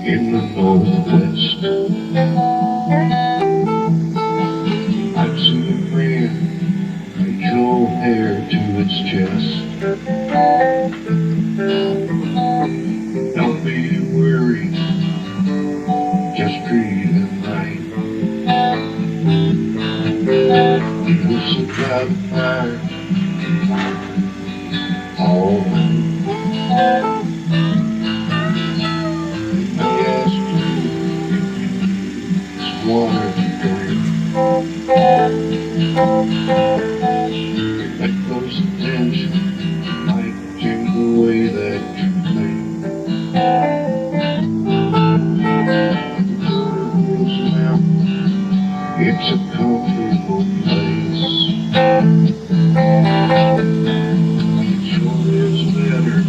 in the northwest. I've seen a man make hair to its chest. Don't be worried, just treat him right. He will survive fire all night. He asked you if you just wanted to drink. Let those attention might change the way that you think. It's a comfortable place. It sure is better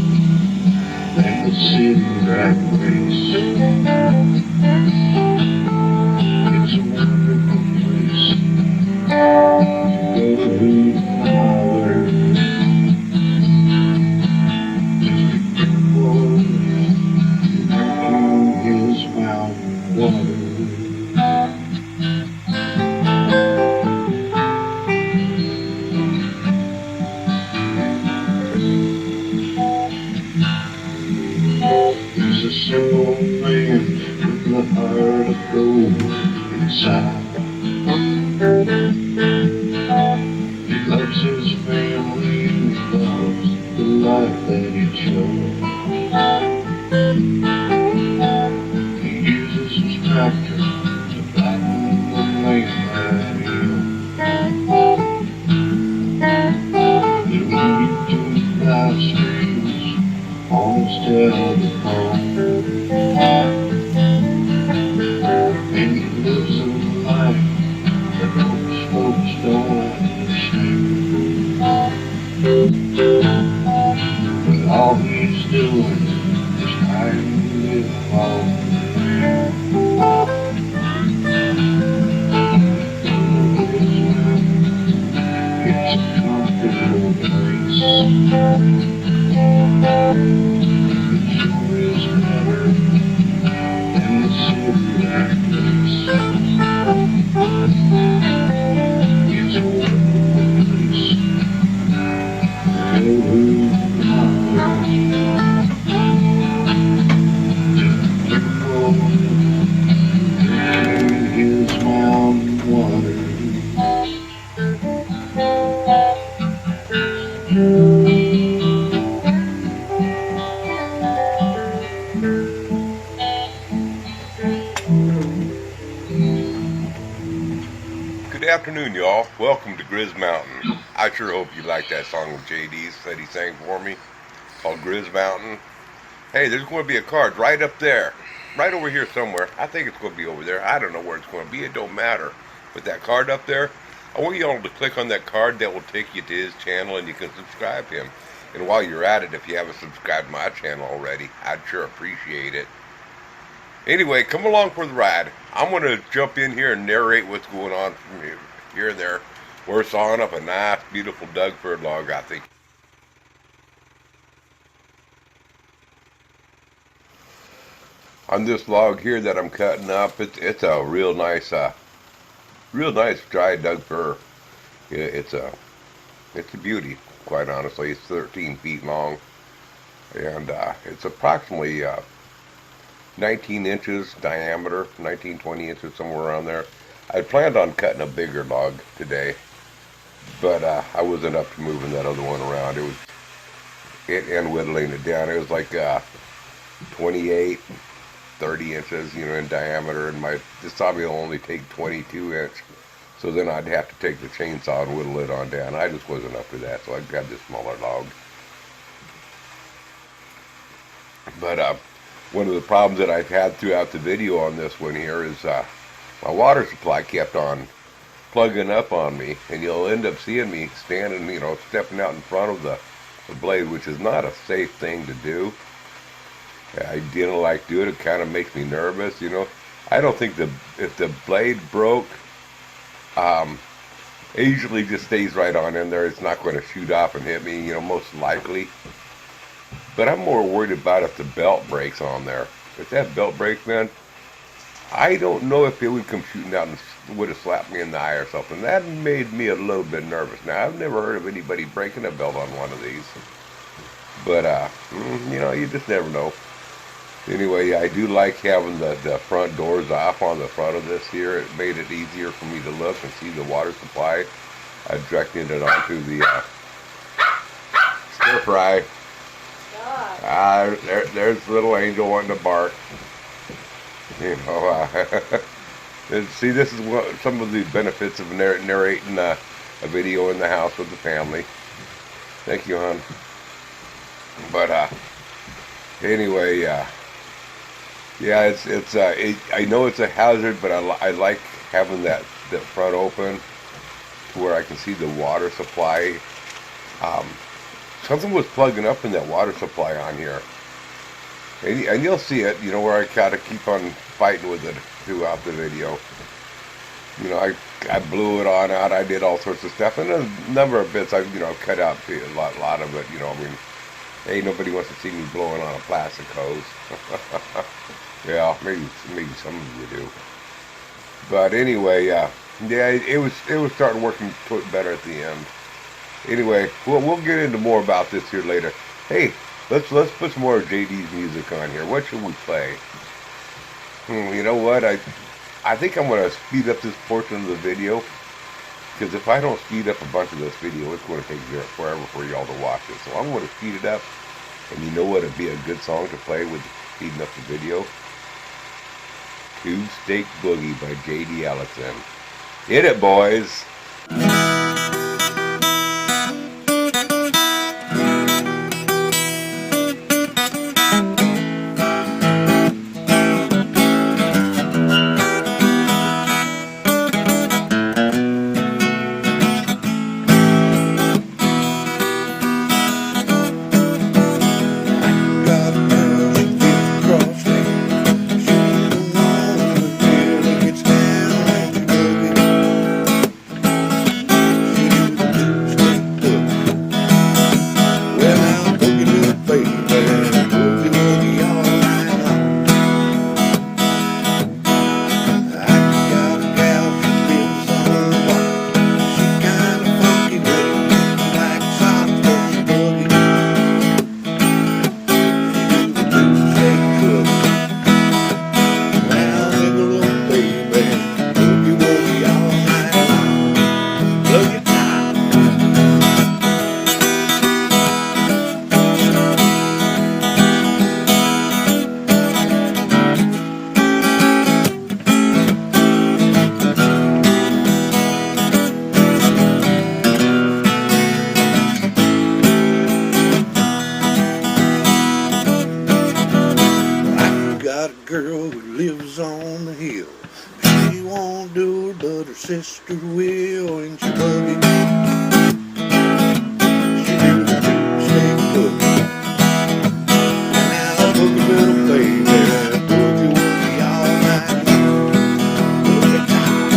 than the city rat race. It's a wonderful place to go to holler. Just be careful drinking his mountain water. He's a simple man with a heart of gold inside. He loves his family and he loves the life that he chose. He uses his tractor to flatten the land that he owns. The YouTube live streams on his telephone. And he lives a life that most folks don't understand. But all he's doing is trying to live long. It's a comfortable place. It sure is better than the city rat race. It's a wonderful place to go to holler. Just careful drinking his mountain water. Good afternoon, y'all. Welcome to Grizz Mountain. I sure hope you like that song of JD's that he sang for me, called Grizz Mountain. Hey, there's going to be a card right up there, right over here somewhere. I think it's going to be over there. I don't know where it's going to be. It don't matter. But that card up there, I want y'all to click on that card. That will take you to his channel, and you can subscribe to him. And while you're at it, if you haven't subscribed to my channel already, I'd sure appreciate it. Anyway, come along for the ride. I'm going to jump in here and narrate what's going on from here and there. We're sawing up a nice, beautiful Doug fir log, I think. On this log here that I'm cutting up, it's a real nice dry Doug fir. It's a beauty, quite honestly. It's 13 feet long, and it's approximately 19 inches diameter, 19, 20 inches, somewhere around there. I planned on cutting a bigger log today, but I wasn't up to moving that other one around. And whittling it down. It was like 28, 30 inches, in diameter, and this sawmill will only take 22 inch. So then I'd have to take the chainsaw and whittle it on down. I just wasn't up to that, so I grabbed this smaller log. But one of the problems that I've had throughout the video on this one here is my water supply kept on plugging up on me, and you'll end up seeing me standing, stepping out in front of the blade, which is not a safe thing to do. I didn't like doing it. It kind of makes me nervous, I don't think if the blade broke, it usually just stays right on in there. It's not going to shoot off and hit me, most likely. But I'm more worried about if the belt breaks on there. if that belt breaks, man, I don't know if it would come shooting out and would have slapped me in the eye or something. That made me a little bit nervous. Now, I've never heard of anybody breaking a belt on one of these. But, you just never know. Anyway, I do like having the front doors off on the front of this here. It made it easier for me to look and see the water supply. I directed it onto the stir fry. There's little Angel wanting to bark. And see, this is what some of the benefits of narrating a video in the house with the family. Thank you, hon. But anyway, yeah, I know it's a hazard, but I like having that front open to where I can see the water supply. Something was plugging up in that water supply on here. And you'll see it, where I gotta keep on fighting with it throughout the video. I blew it on out. I did all sorts of stuff, and a number of bits I cut out a lot of it. Hey, nobody wants to see me blowing on a plastic hose. Yeah, maybe some of you do. But anyway, yeah, it was starting working better at the end. Anyway, we'll get into more about this here later. Hey, let's put some more JD's music on here. What should we play? You know what? I think I'm gonna speed up this portion of the video, because if I don't speed up a bunch of this video, it's going to take forever for y'all to watch it. So I'm going to speed it up. And you know what would be a good song to play with speeding up the video? Tube Steak Boogie by J.D. Ellison. Hit it, boys! Girl who lives on the hill. She won't do it, but her sister will. And she buggy. She do the two-step boogie. And now boogie little baby, boogie woogie all night long. Boogie time.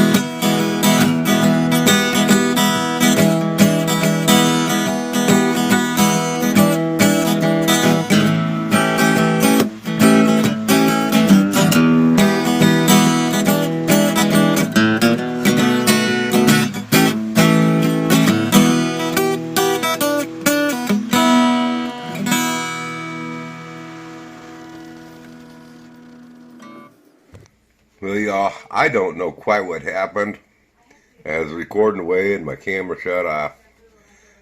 Well, y'all, I don't know quite what happened. I was recording away and my camera shut off.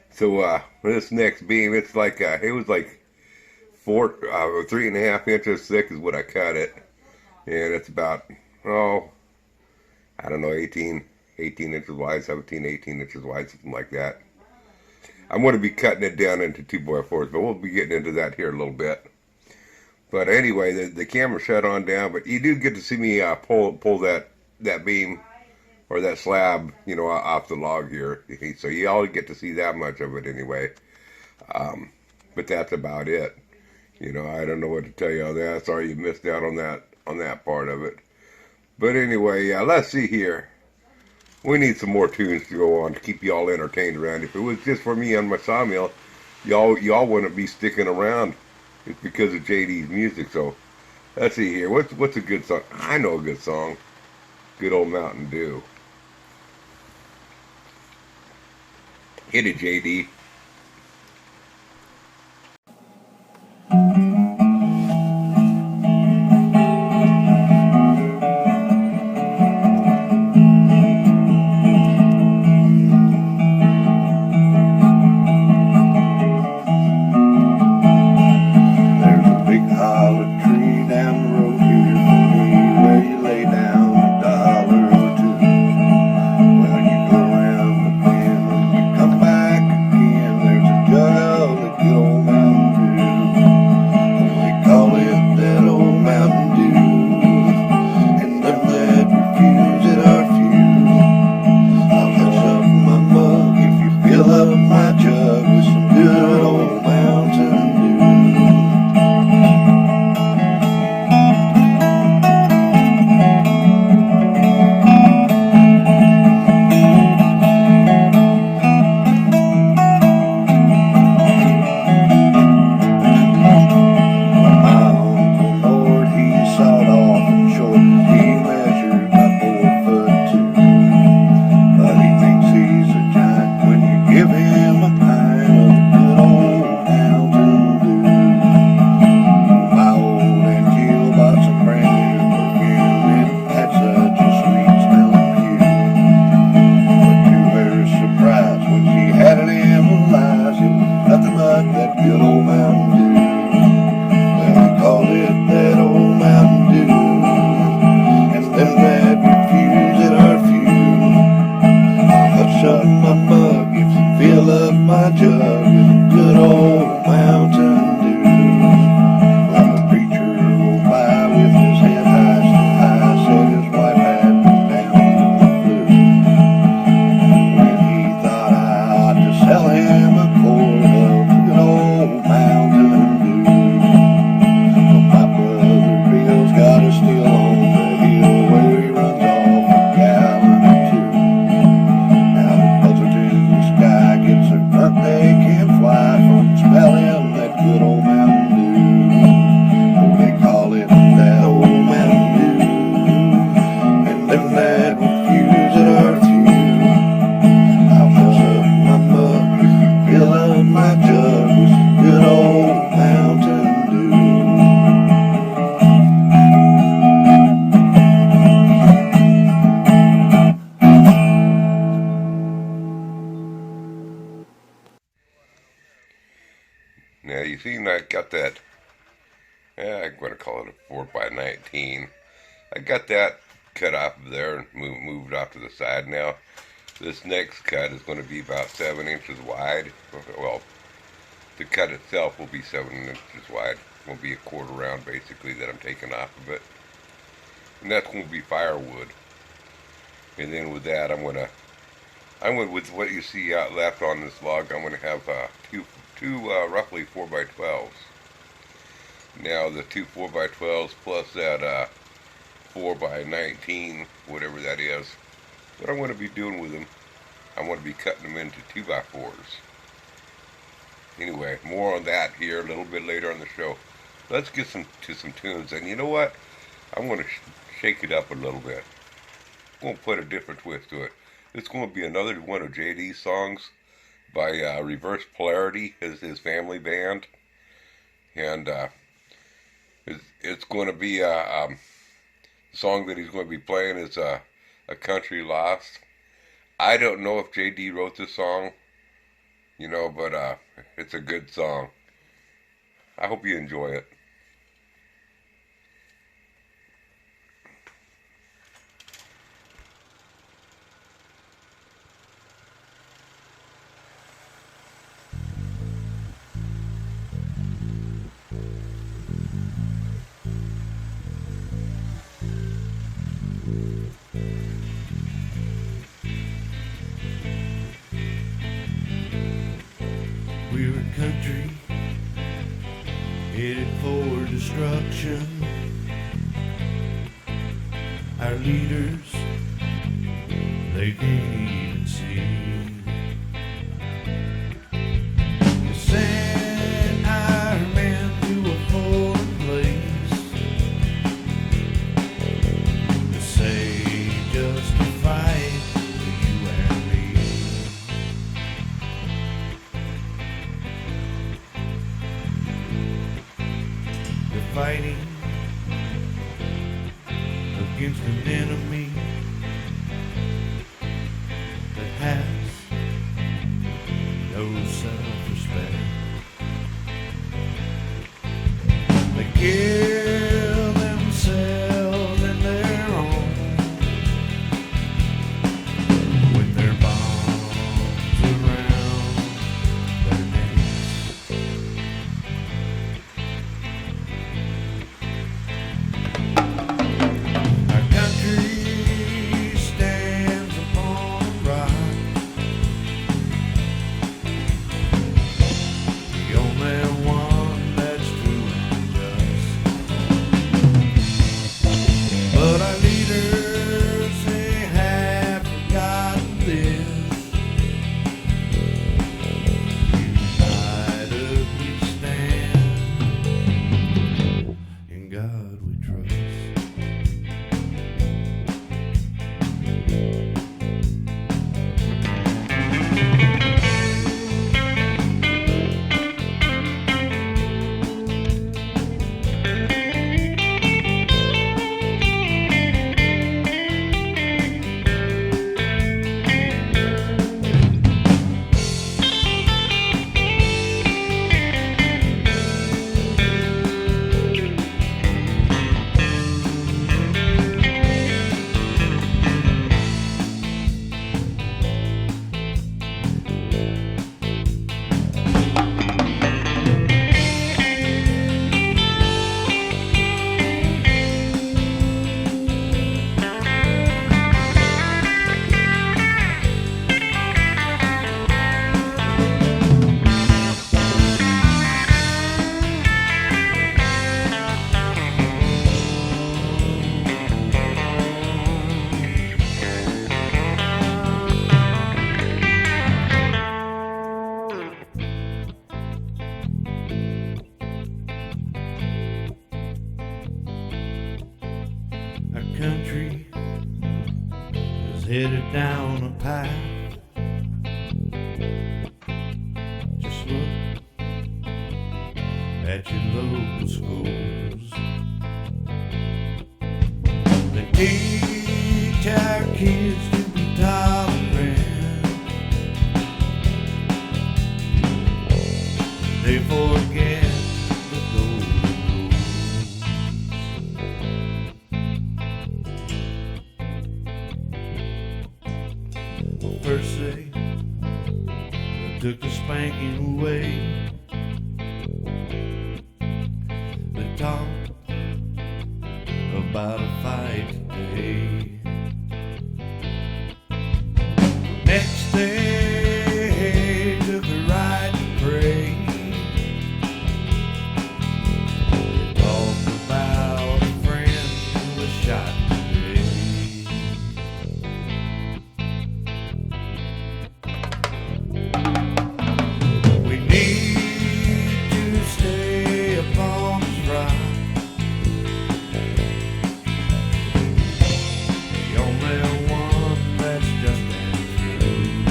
So this next beam, it was like 3.5 inches thick is what I cut it, and it's about I don't know, 18 inches wide, 17, 18 inches wide, something like that. I'm going to be cutting it down into 2x4s, but we'll be getting into that here a little bit. But anyway, the camera shut on down, but you do get to see me pull that beam or that slab, off the log here. So you all get to see that much of it anyway. But that's about it. I don't know what to tell you on that. Sorry you missed out on that part of it. But anyway, let's see here. We need some more tunes to go on to keep y'all entertained around. If it was just for me on my sawmill, y'all wouldn't be sticking around. It's because of JD's music. So Let's see here. What's a good song? I know a good song. Good old Mountain Dew. Hit it, JD. There's a big hollow tree down the road here for me, where you lay down $1 or two. Well, you go around the bend, when you come back again, there's a jug of the good old Mountain Dew. And they call it that old Mountain Dew. And them that refuse it are few. I'll hush up my mug if you fill up my jug with some good old Mountain Dew. Now you see, I got that. I'm going to call it a 4x19. I got that cut off of there and moved off to the side. Now this next cut is going to be about 7 inches wide. Well, the cut itself will be 7 inches wide. It will be a quarter round basically that I'm taking off of it, and that's going to be firewood. And then with that, I went with what you see out left on this log. I'm going to have two roughly 4x12s. Now the two 4x12s plus that 4x19, whatever that is, what I'm going to be doing with them, I'm going to be cutting them into 2x4s. Anyway, more on that here a little bit later on the show. Let's get to some tunes, and you know what? I'm going to shake it up a little bit. I'm going to put a different twist to it. It's going to be another one of JD's songs by Reverse Polarity, his family band, and it's going to be a song that he's going to be playing is a Country Lost. I don't know if JD wrote this song, but it's a good song. I hope you enjoy it. We're a country headed for destruction. Our leaders, they can't even see. They sent our men to a foreign place against an enemy that has no self-respect. They kill themselves in their home with their bombs around their necks. Our country stands upon a rock, the only one that's true and just. But our leaders, they have forgotten this. United we stand, in God we trust. Our country is headed down a path. Just look at your local schools. They teach our kids to be tolerant. They forget the golden rules. First they took the spanking away. They talked about a fight today. Next they took the right to pray. They talked about a friend who was shot today. We need to stay upon this rock. The only one that's just and true.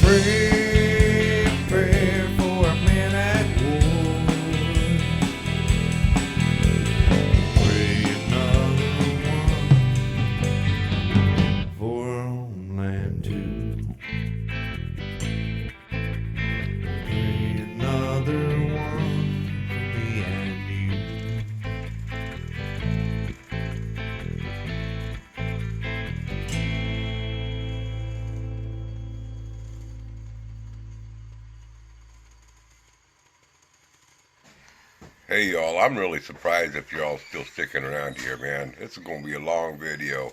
Pray, prayer for our men at war. Pray another one for our homeland too. Pray another one for me and you. Hey y'all, I'm really surprised if y'all still sticking around here, man. This is going to be a long video.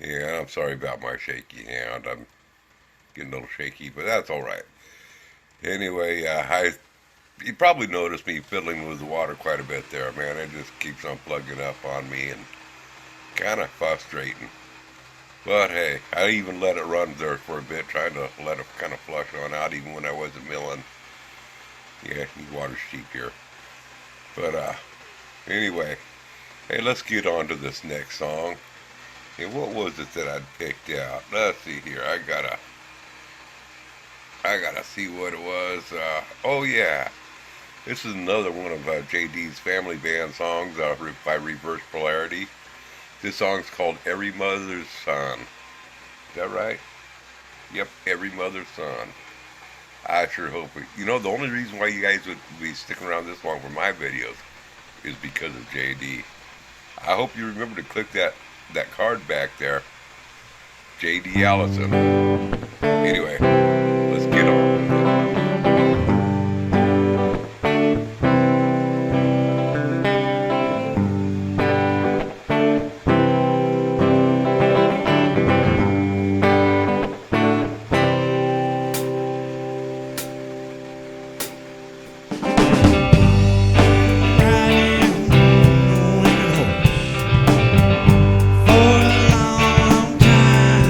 Yeah, I'm sorry about my shaky hand. I'm getting a little shaky, but that's all right. Anyway, you probably noticed me fiddling with the water quite a bit there, man. It just keeps on plugging up on me and kind of frustrating. But hey, I even let it run there for a bit, trying to let it kind of flush on out even when I wasn't milling. Yeah, water's cheap here. But anyway, hey, let's get on to this next song. Hey, what was it that I'd picked out? Let's see here. I gotta see what it was. Oh yeah, This is another one of JD's family band songs by Reverse Polarity. This song's called Every Mother's Son. Is that right? Yep, Every Mother's Son. I sure hope it. You know, the only reason why you guys would be sticking around this long for my videos is because of JD. I hope you remember to click that card back there. JD Allison. Anyway, let's get on. For a long, long time,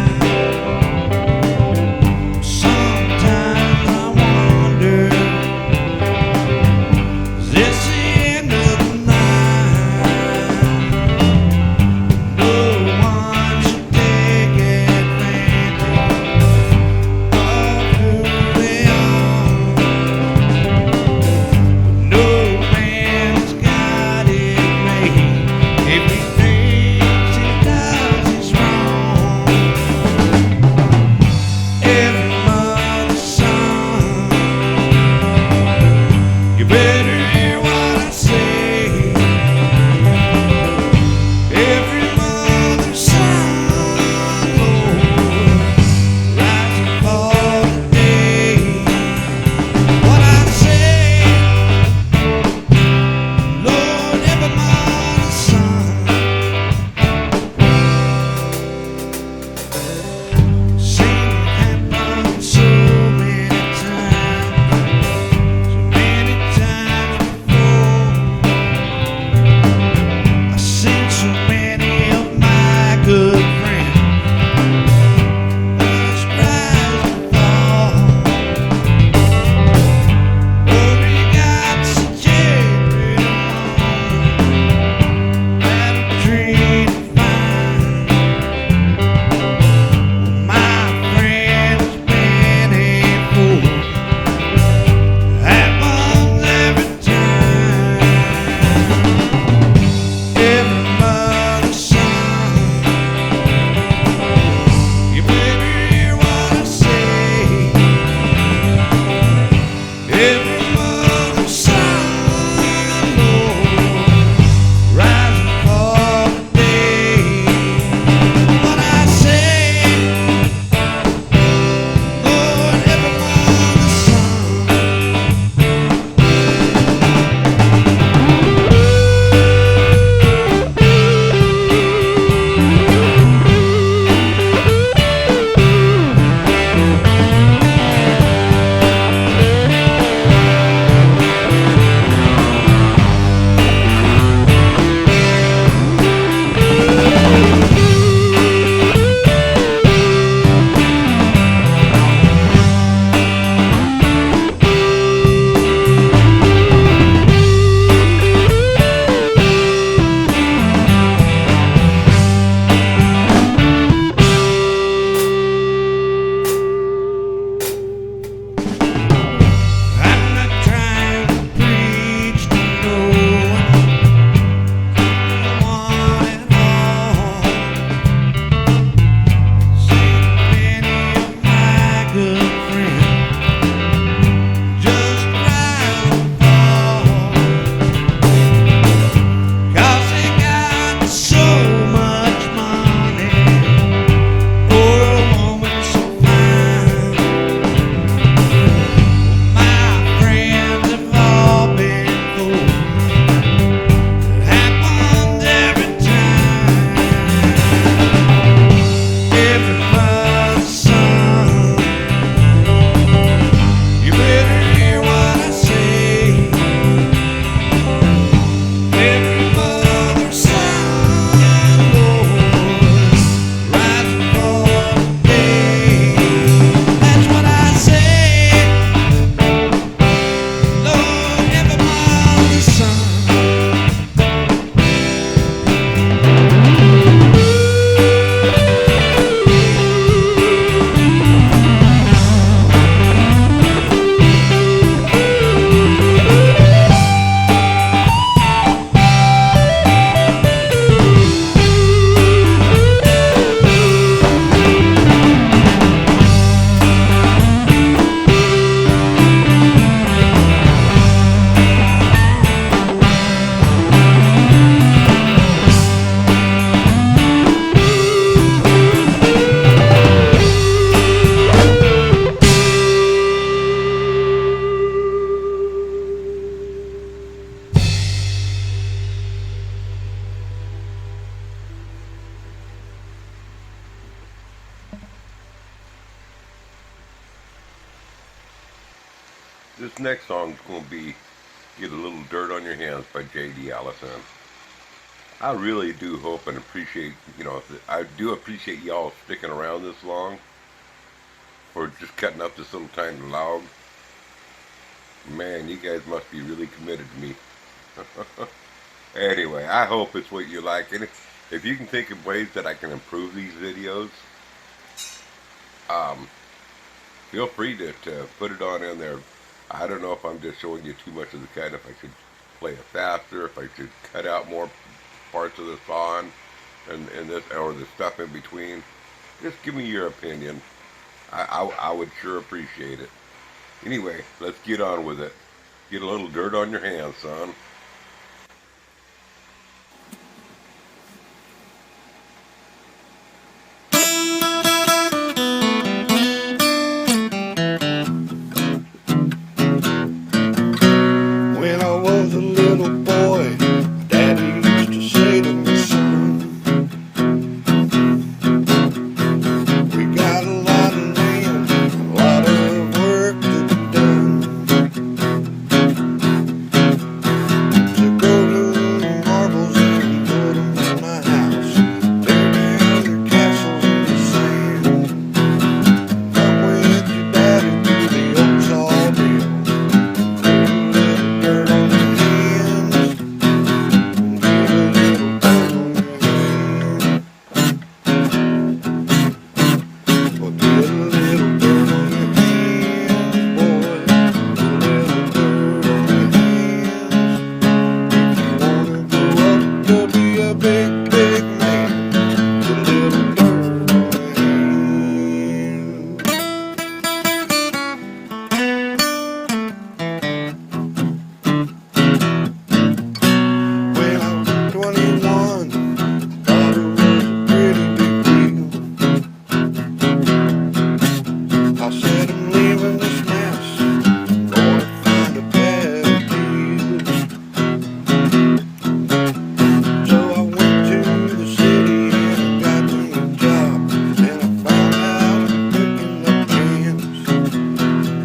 This next song is going to be Get a Little Dirt on Your Hands by J.D. Allison. I really do hope and appreciate, I do appreciate y'all sticking around this long for just cutting up this little tiny log. Man, you guys must be really committed to me. Anyway, I hope it's what you like. And if you can think of ways that I can improve these videos, um, feel free to put it on in there. I don't know if I'm just showing you too much of the cut, if I should play it faster, if I should cut out more parts of the song and this or the stuff in between. Just give me your opinion. I would sure appreciate it. Anyway, let's get on with it. Get a little dirt on your hands, son. When I was a little boy, Daddy used to say to me, son, we got a lot of land, a lot of work to be done. So go to the marbles and put them in my house. Tear down your castles in the sand. Come with your daddy to the old sawmill. Dirt on your hands, get a little dirt on your hands. Well, get a little dirt on your hands, boy. Get a little dirt on your hands. If you wanna grow up to be a big, big man, get a little dirt on your hands. When I was 21, thought it was a pretty big deal. I said I'm leaving this mess, going to find a better deal. So I went to the city and I got me a job, and I found out I'm picking up cans.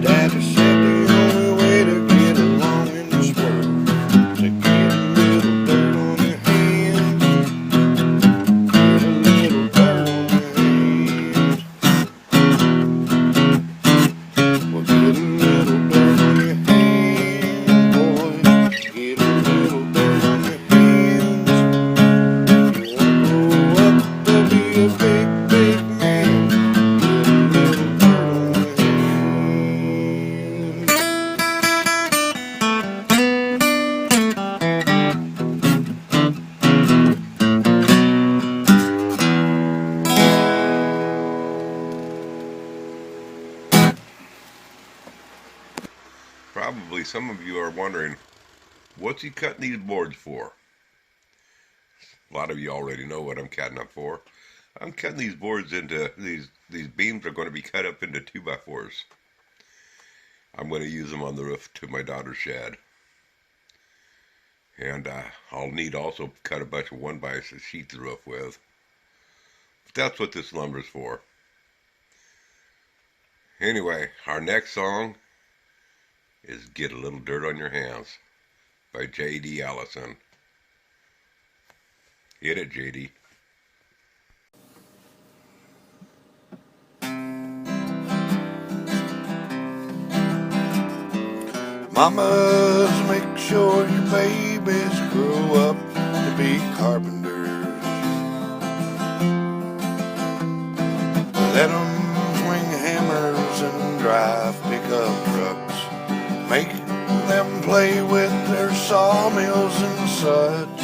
Daddy said the only way to get along in this world is to get a little dirt on your hands. Get a little dirt on your hands. Well, get a little dirt on your hands, boy. Get a little dirt on your hands. You wanna grow up to be a big, big man. Get a little dirt on your hands. Probably some of you are wondering, what's he cutting these boards for? A lot of you already know what I'm cutting up for. I'm cutting these boards into, these beams are going to be cut up into 2x4s. I'm going to use them on the roof to my daughter's shed. And I'll need also cut a bunch of 1x to sheet the roof with. But that's what this lumber's for. Anyway, our next song is Get a Little Dirt on Your Hands by J.D. Allison. Hit it, J.D. Mamas, make sure your babies grow up to be carpenters. Let them swing hammers and drive pickup trucks. Make them play with their sawmills and such.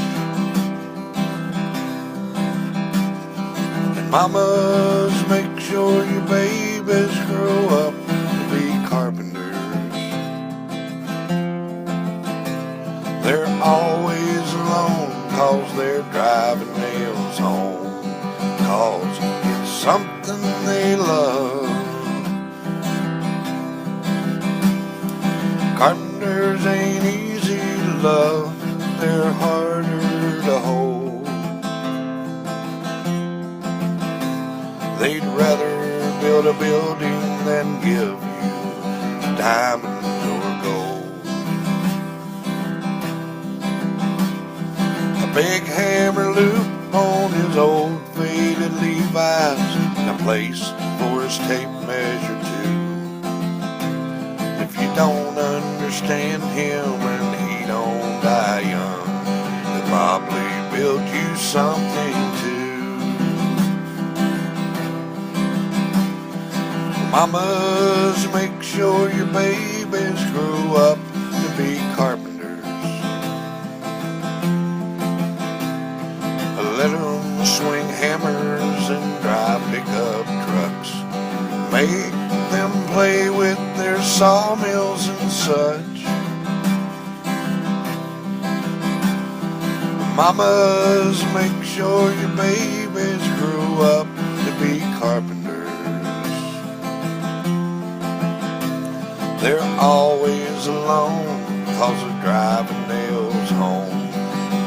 And mamas, make sure your babies grow up to be carpenters. They're always alone 'cause they're driving nails home, 'cause it's something they love. Carpenters ain't easy to love, they're harder to hold. They'd rather build a building than give you diamonds or gold. a big hammer loop on his old faded Levi's, and a place for his tape measure too. If you don't understand him and he don't die young, he'll probably build you something too. Mamas, make sure your babies grow up to be carpenters. Let them swing hammers and drive pickup trucks. Make them play with their sawmills and such. Mamas, make sure your babies grow up to be carpenters. They're always alone cause of driving nails home,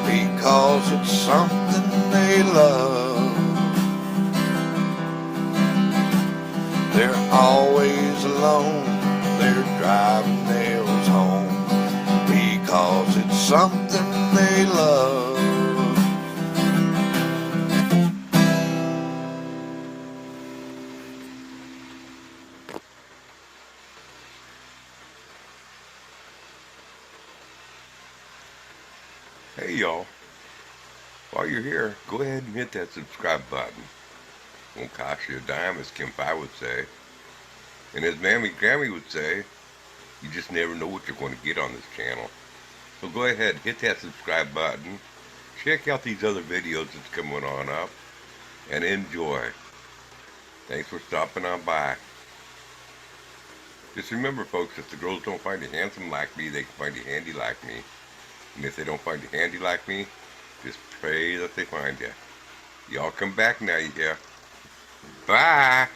because it's something they love. They're always alone, they're driving nails home, because it's something they love. Hey y'all, while you're here, go ahead and hit that subscribe button. Won't cost you a dime, as Kim Pie would say. And as Mammy Grammy would say, you just never know what you're going to get on this channel. So go ahead, hit that subscribe button. Check out these other videos that's coming on up. And enjoy. Thanks for stopping on by. Just remember, folks, if the girls don't find you handsome like me, they can find you handy like me. And if they don't find you handy like me, just pray that they find you. Y'all come back now, yeah. Bye!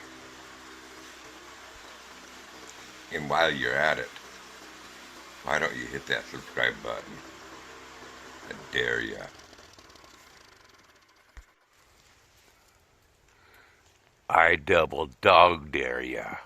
And while you're at it, why don't you hit that subscribe button? I dare ya. I double dog dare ya.